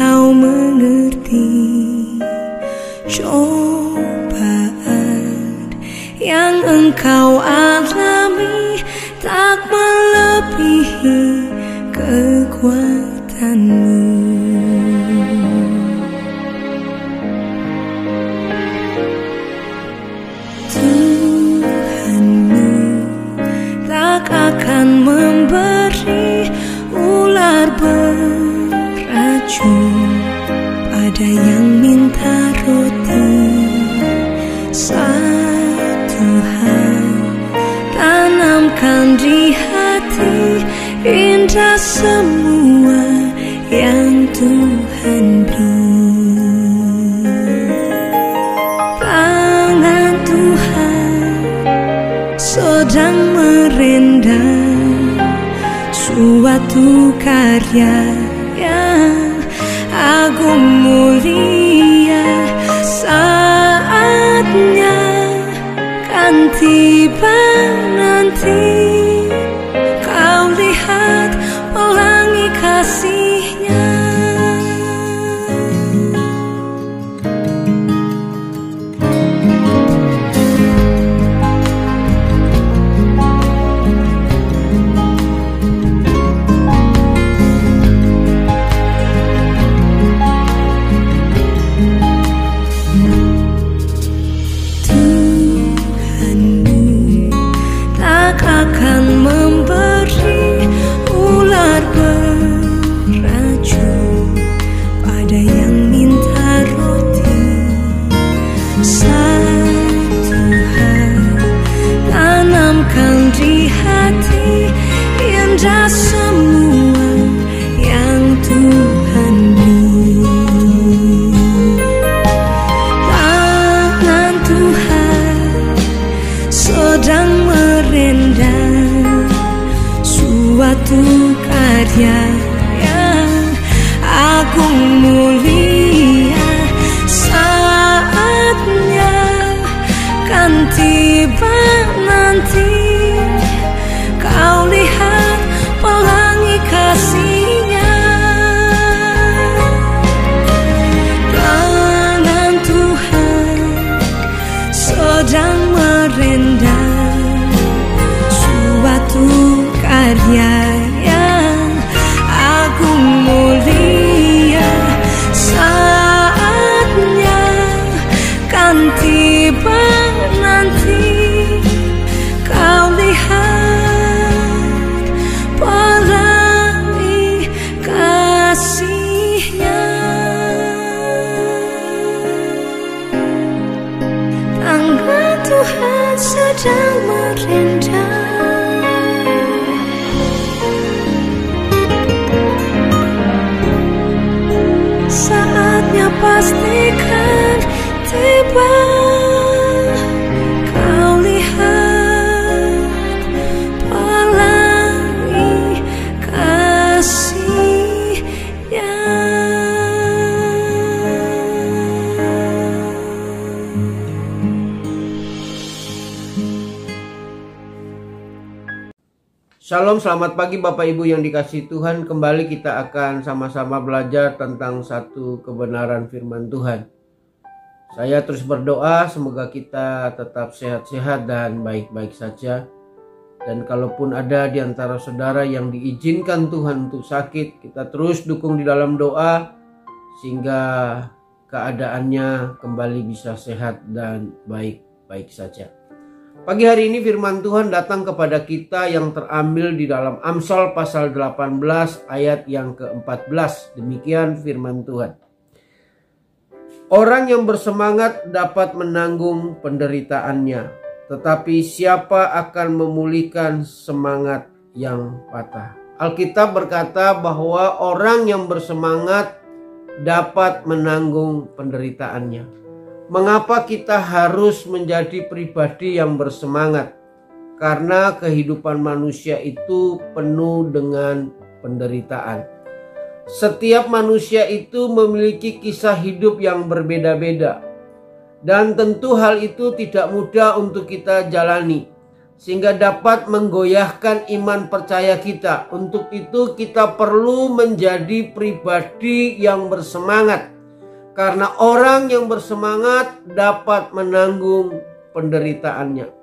engkau mengerti cobaan yang engkau alami tak melebihi kekuatanmu. Tuhanmu tak akan memberi ular beracun pada yang minta roti. Satu hal tanamkan di hati, indah semua yang Tuhan beri. Tangan Tuhan sedang merendam suatu karya yang agung mulia. Saatnya kan tiba nanti, kau lihat pelangi kasih-Nya. Akan memberi ular beracun pada yang minta roti. Satu hal tanamkan di hati, indah semua yang Tuhan beri. Tangan Tuhan sedang merendam suatu karya yang agung mulia. Saatnya kan tiba nanti, kau lihat pelangi kasih-Nya. Tangan Tuhan sedang merendam suatu karya yang agung mulia. Saatnya kan tiba nanti, kau lihat pelangi kasih-Nya. Tangan Tuhan sedang merendam, saatnya pastikan tiba, kau lihat pelangi kasih-Nya. Shalom, selamat pagi Bapak Ibu yang dikasihi Tuhan. Kembali kita akan sama-sama belajar tentang satu kebenaran firman Tuhan. Saya terus berdoa semoga kita tetap sehat-sehat dan baik-baik saja. Dan kalaupun ada di antara saudara yang diizinkan Tuhan untuk sakit, kita terus dukung di dalam doa sehingga keadaannya kembali bisa sehat dan baik-baik saja. Pagi hari ini firman Tuhan datang kepada kita yang terambil di dalam Amsal pasal 18 ayat yang ke-14. Demikian firman Tuhan. Orang yang bersemangat dapat menanggung penderitaannya, tetapi siapa akan memulihkan semangat yang patah? Alkitab berkata bahwa orang yang bersemangat dapat menanggung penderitaannya. Mengapa kita harus menjadi pribadi yang bersemangat? Karena kehidupan manusia itu penuh dengan penderitaan. Setiap manusia itu memiliki kisah hidup yang berbeda-beda. Dan tentu hal itu tidak mudah untuk kita jalani. sehingga dapat menggoyahkan iman percaya kita. Untuk itu kita perlu menjadi pribadi yang bersemangat, karena orang yang bersemangat dapat menanggung penderitaannya.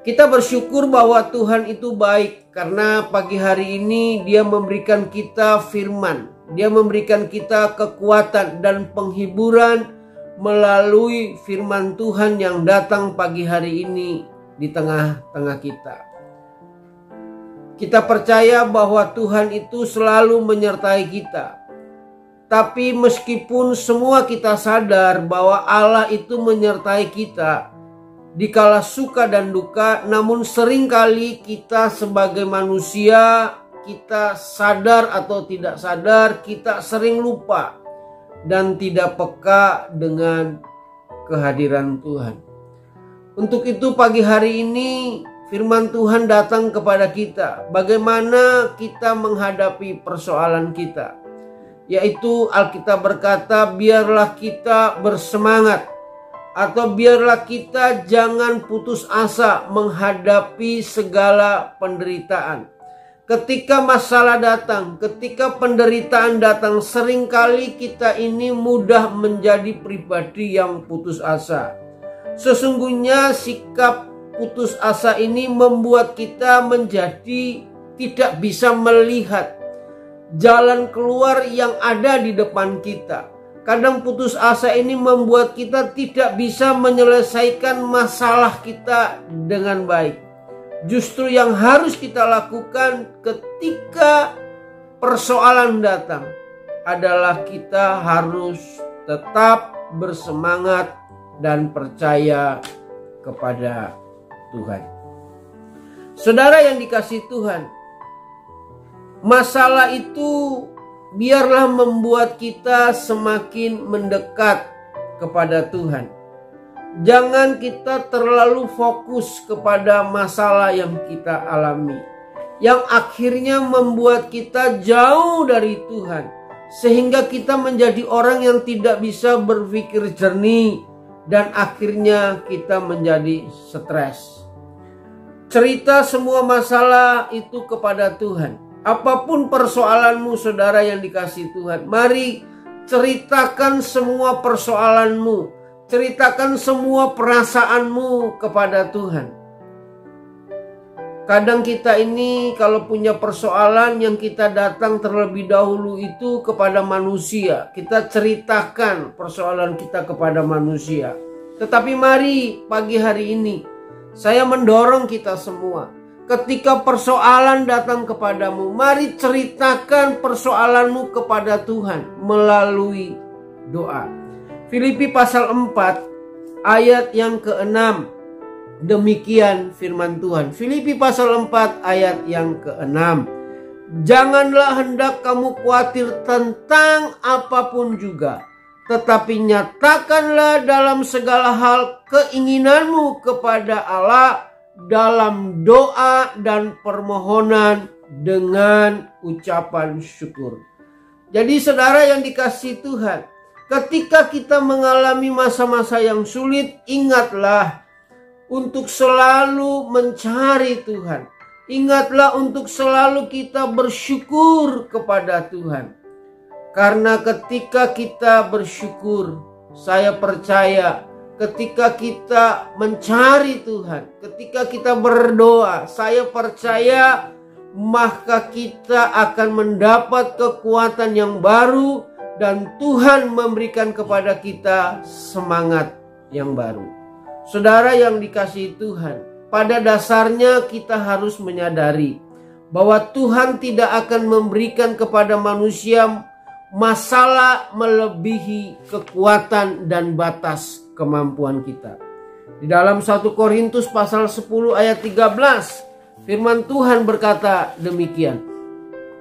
Kita bersyukur bahwa Tuhan itu baik, karena pagi hari ini Dia memberikan kita firman, Dia memberikan kita kekuatan dan penghiburan melalui firman Tuhan yang datang pagi hari ini di tengah-tengah kita. Kita percaya bahwa Tuhan itu selalu menyertai kita. Tapi meskipun semua kita sadar bahwa Allah itu menyertai kita dikala suka dan duka, namun seringkali kita sebagai manusia, kita sadar atau tidak sadar, kita sering lupa dan tidak peka dengan kehadiran Tuhan. Untuk itu pagi hari ini firman Tuhan datang kepada kita. Bagaimana kita menghadapi persoalan kita. Yaitu Alkitab berkata, biarlah kita bersemangat. Atau biarlah kita jangan putus asa menghadapi segala penderitaan. Ketika masalah datang, ketika penderitaan datang, seringkali kita ini mudah menjadi pribadi yang putus asa. Sesungguhnya sikap putus asa ini membuat kita menjadi tidak bisa melihat jalan keluar yang ada di depan kita. Kadang putus asa ini membuat kita tidak bisa menyelesaikan masalah kita dengan baik. Justru yang harus kita lakukan ketika persoalan datang adalah kita harus tetap bersemangat dan percaya kepada Tuhan. Saudara yang dikasihi Tuhan, masalah itu biarlah membuat kita semakin mendekat kepada Tuhan. Jangan kita terlalu fokus kepada masalah yang kita alami, yang akhirnya membuat kita jauh dari Tuhan, sehingga kita menjadi orang yang tidak bisa berpikir jernih, dan akhirnya kita menjadi stres. Cerita semua masalah itu kepada Tuhan. Apapun persoalanmu, saudara yang dikasihi Tuhan, mari ceritakan semua persoalanmu, ceritakan semua perasaanmu kepada Tuhan. Kadang kita ini kalau punya persoalan, yang kita datang terlebih dahulu itu kepada manusia. Kita ceritakan persoalan kita kepada manusia. Tetapi mari pagi hari ini saya mendorong kita semua. Ketika persoalan datang kepadamu, mari ceritakan persoalanmu kepada Tuhan melalui doa. Filipi pasal 4 ayat yang ke-6. Demikian firman Tuhan. Filipi pasal 4 ayat yang ke-6. Janganlah hendak kamu khawatir tentang apapun juga, tetapi nyatakanlah dalam segala hal keinginanmu kepada Allah dalam doa dan permohonan dengan ucapan syukur. Jadi saudara yang dikasihi Tuhan, ketika kita mengalami masa-masa yang sulit, ingatlah untuk selalu mencari Tuhan. Ingatlah untuk selalu kita bersyukur kepada Tuhan. Karena ketika kita bersyukur, saya percaya ketika kita mencari Tuhan, ketika kita berdoa, saya percaya maka kita akan mendapat kekuatan yang baru dan Tuhan memberikan kepada kita semangat yang baru. Saudara yang dikasihi Tuhan, pada dasarnya kita harus menyadari bahwa Tuhan tidak akan memberikan kepada manusia masalah melebihi kekuatan dan batas kemampuan kita. Di dalam 1 Korintus pasal 10 ayat 13, firman Tuhan berkata demikian.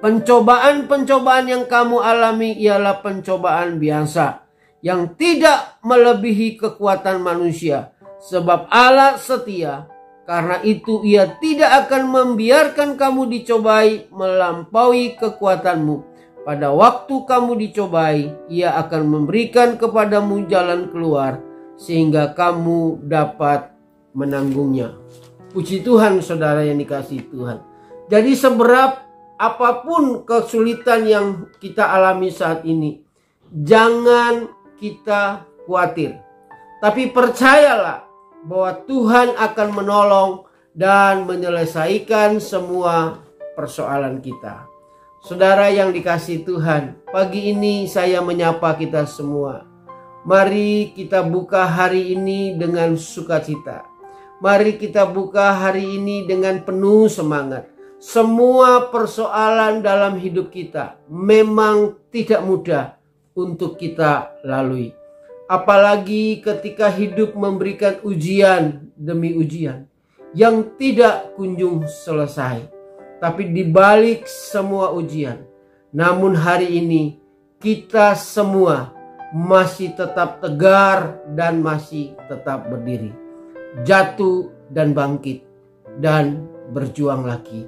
Pencobaan-pencobaan yang kamu alami ialah pencobaan biasa, yang tidak melebihi kekuatan manusia. Sebab Allah setia, karena itu Ia tidak akan membiarkan kamu dicobai melampaui kekuatanmu. Pada waktu kamu dicobai, Ia akan memberikan kepadamu jalan keluar, sehingga kamu dapat menanggungnya. Puji Tuhan saudara yang dikasihi Tuhan. Jadi seberat apapun kesulitan yang kita alami saat ini, jangan kita khawatir. Tapi percayalah bahwa Tuhan akan menolong dan menyelesaikan semua persoalan kita. Saudara yang dikasihi Tuhan, pagi ini saya menyapa kita semua. Mari kita buka hari ini dengan sukacita. Mari kita buka hari ini dengan penuh semangat. Semua persoalan dalam hidup kita memang tidak mudah untuk kita lalui. Apalagi ketika hidup memberikan ujian demi ujian yang tidak kunjung selesai. Tapi di balik semua ujian, namun hari ini kita semua masih tetap tegar dan masih tetap berdiri. Jatuh dan bangkit dan berjuang lagi.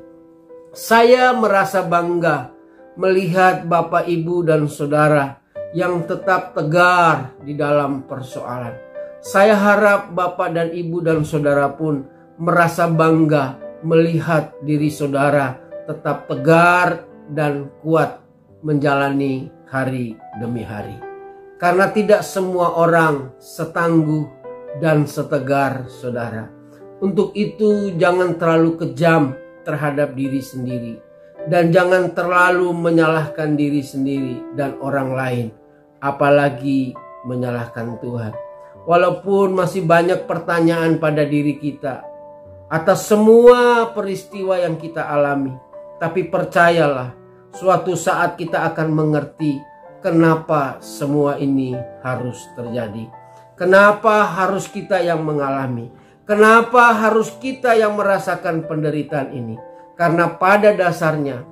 Saya merasa bangga melihat Bapak, Ibu, dan Saudara yang tetap tegar di dalam persoalan. Saya harap Bapak dan Ibu dan Saudara pun merasa bangga melihat diri saudara tetap tegar dan kuat menjalani hari demi hari. Karena tidak semua orang setangguh dan setegar saudara. Untuk itu jangan terlalu kejam terhadap diri sendiri. Dan jangan terlalu menyalahkan diri sendiri dan orang lain. Apalagi menyalahkan Tuhan. Walaupun masih banyak pertanyaan pada diri kita atas semua peristiwa yang kita alami. Tapi percayalah, suatu saat kita akan mengerti kenapa semua ini harus terjadi. Kenapa harus kita yang mengalami. Kenapa harus kita yang merasakan penderitaan ini. Karena pada dasarnya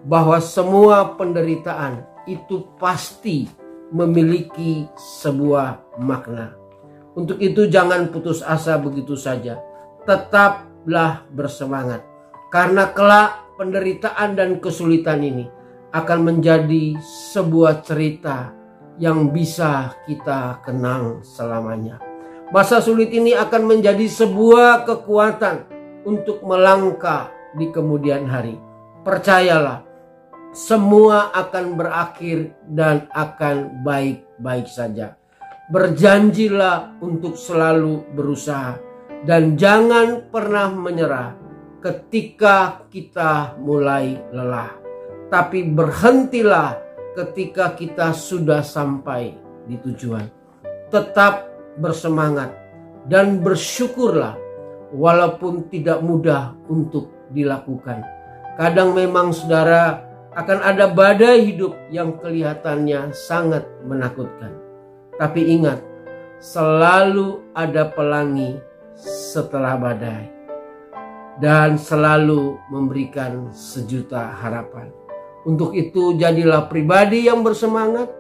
bahwa semua penderitaan itu pasti memiliki sebuah makna. Untuk itu jangan putus asa begitu saja. Tetaplah bersemangat. Karena kelak penderitaan dan kesulitan ini akan menjadi sebuah cerita yang bisa kita kenang selamanya. Masa sulit ini akan menjadi sebuah kekuatan untuk melangkah di kemudian hari. Percayalah, semua akan berakhir dan akan baik-baik saja. Berjanjilah untuk selalu berusaha. Dan jangan pernah menyerah ketika kita mulai lelah. Tapi berhentilah ketika kita sudah sampai di tujuan. Tetap bersemangat dan bersyukurlah walaupun tidak mudah untuk dilakukan. Kadang memang saudara akan ada badai hidup yang kelihatannya sangat menakutkan. Tapi ingat, selalu ada pelangi setelah badai dan selalu memberikan sejuta harapan. Untuk itu jadilah pribadi yang bersemangat,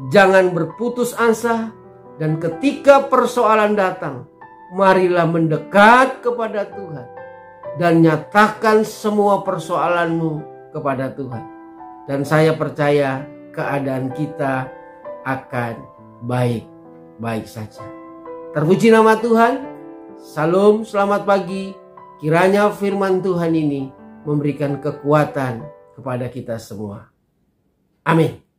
jangan berputus asa, dan ketika persoalan datang, marilah mendekat kepada Tuhan dan nyatakan semua persoalanmu kepada Tuhan. Dan saya percaya keadaan kita akan baik-baik saja. Terpuji nama Tuhan. Salam, selamat pagi. Kiranya firman Tuhan ini memberikan kekuatan kepada kita semua. Amin.